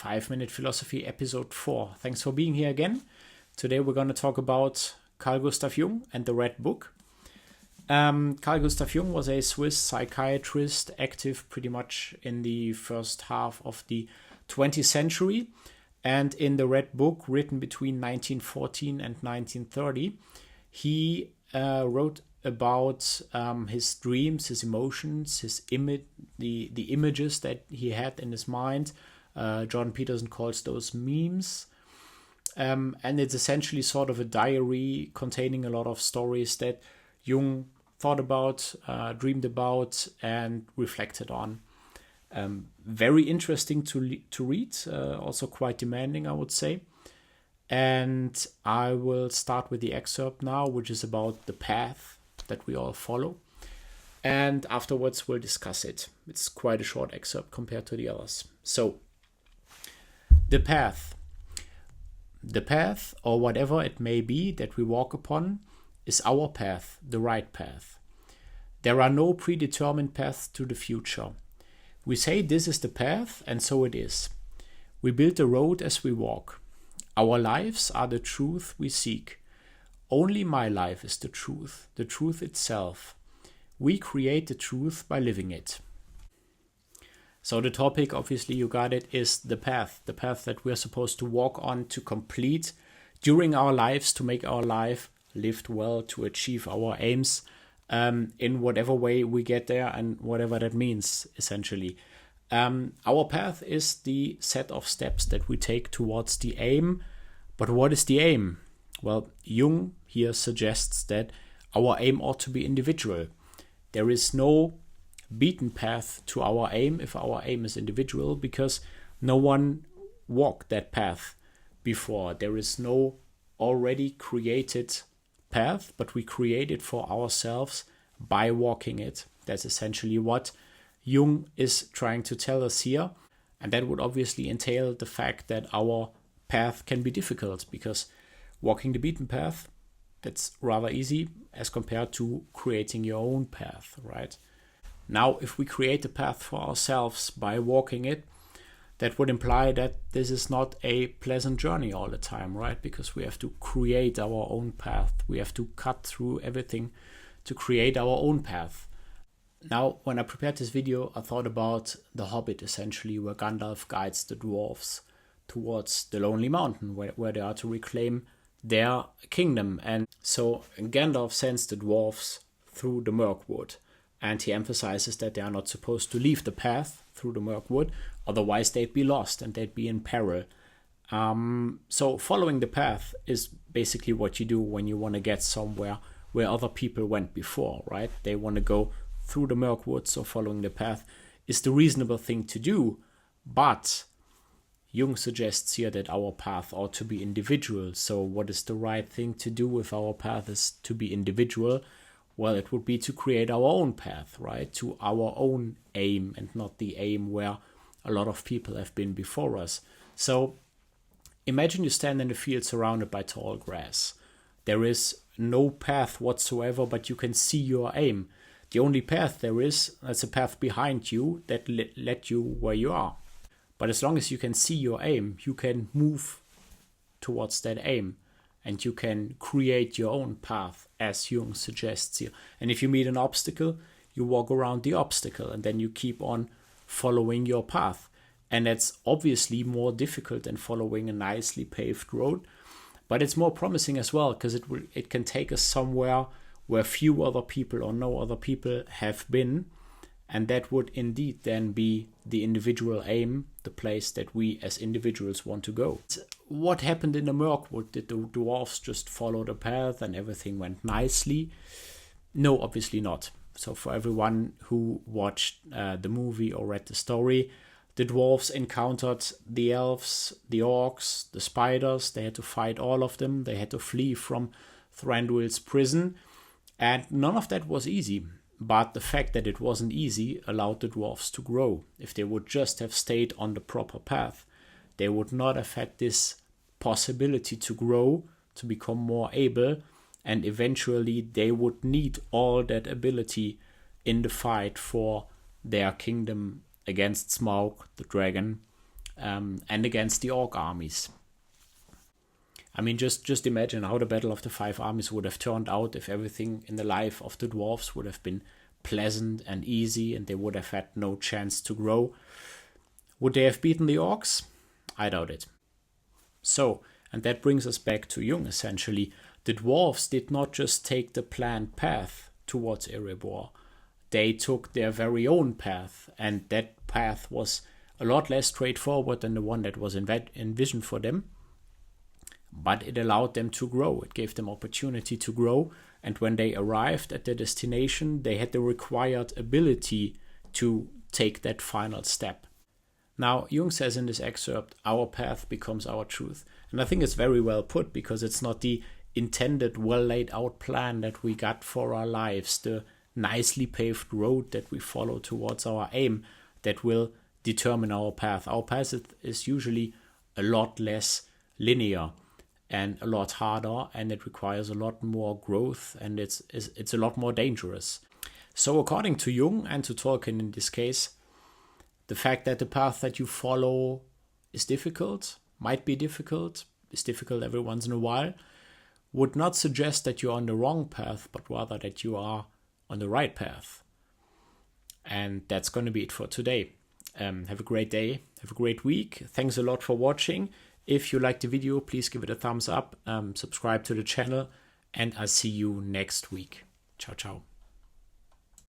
5-Minute Philosophy episode 4. Thanks for being here again. Today we're going to talk about Carl Gustav Jung and the Red Book. Carl Gustav Jung was a Swiss psychiatrist active pretty much in the first half of the 20th century. And in the Red Book, written between 1914 and 1930, he wrote about his dreams, his emotions, his the images that he had in his mind. Jordan Peterson calls those memes. And it's essentially sort of a diary containing a lot of stories that Jung thought about, dreamed about, and reflected on. Very interesting to read, also quite demanding, I would say. And I will start with the excerpt now, which is about the path that we all follow. And afterwards we'll discuss it. It's quite a short excerpt compared to the others. So, the path. The path, or whatever it may be that we walk upon, is our path, the right path. There are no predetermined paths to the future. We say this is the path, and so it is. We build the road as we walk. Our lives are the truth we seek. Only my life is the truth itself. We create the truth by living it. So the topic, obviously you got it, is the path that we're supposed to walk on to complete during our lives, to make our life lived well, to achieve our aims in whatever way we get there and whatever that means, essentially. Our path is the set of steps that we take towards the aim. But what is the aim? Well, Jung here suggests that our aim ought to be individual. There is no beaten path to our aim if our aim is individual, because no one walked that path before. There is no already created path, but we create it for ourselves by walking it. That's essentially what Jung is trying to tell us here. And that would obviously entail the fact that our path can be difficult, because walking the beaten path, that's rather easy as compared to creating your own path, right? Now, if we create a path for ourselves by walking it, that would imply that this is not a pleasant journey all the time, right? Because we have to create our own path. We have to cut through everything to create our own path. Now, when I prepared this video, I thought about the Hobbit, essentially, where Gandalf guides the dwarves towards the Lonely Mountain, where they are to reclaim their kingdom. And so Gandalf sends the dwarves through the Mirkwood, and he emphasizes that they are not supposed to leave the path through the Mirkwood, otherwise they'd be lost and they'd be in peril. So following the path is basically what you do when you want to get somewhere where other people went before, right? They want to go through the Mirkwood, so following the path is the reasonable thing to do. But Jung suggests here that our path ought to be individual. So what is the right thing to do if our path is to be individual? Well, it would be to create our own path, right? To our own aim, and not the aim where a lot of people have been before us. So imagine you stand in a field surrounded by tall grass. There is no path whatsoever, but you can see your aim. The only path there is, that's a path behind you that led you where you are. But as long as you can see your aim, you can move towards that aim. And you can create your own path, as Jung suggests here. And if you meet an obstacle, you walk around the obstacle, and then you keep on following your path. And that's obviously more difficult than following a nicely paved road. But it's more promising as well, because it can take us somewhere where few other people or no other people have been. And that would indeed then be the individual aim, the place that we as individuals want to go. What happened in the Mirkwood? Did the dwarves just follow the path and everything went nicely? No, obviously not. So for everyone who watched the movie or read the story, the dwarves encountered the elves, the orcs, the spiders. They had to fight all of them. They had to flee from Thranduil's prison. And none of that was easy. But the fact that it wasn't easy allowed the dwarves to grow. If they would just have stayed on the proper path, they would not have had this possibility to grow, to become more able, and eventually they would need all that ability in the fight for their kingdom against Smaug, the dragon, and against the orc armies. I mean, just imagine how the Battle of the Five Armies would have turned out if everything in the life of the dwarves would have been pleasant and easy and they would have had no chance to grow. Would they have beaten the orcs? I doubt it. So, and that brings us back to Jung, essentially. The dwarves did not just take the planned path towards Erebor. They took their very own path, and that path was a lot less straightforward than the one that was envisioned for them. But it allowed them to grow. It gave them opportunity to grow. And when they arrived at their destination, they had the required ability to take that final step. Now, Jung says in this excerpt, our path becomes our truth. And I think it's very well put, because it's not the intended, well laid out plan that we got for our lives, the nicely paved road that we follow towards our aim that will determine our path. Our path is usually a lot less linear and a lot harder, and it requires a lot more growth, and it's a lot more dangerous. So according to Jung and to Tolkien in this case, the fact that the path that you follow is difficult, might be difficult, is difficult every once in a while, would not suggest that you're on the wrong path, but rather that you are on the right path. And that's going to be it for today. Have a great day, have a great week. Thanks a lot for watching. If you liked the video, please give it a thumbs up, subscribe to the channel, and I'll see you next week. Ciao, ciao.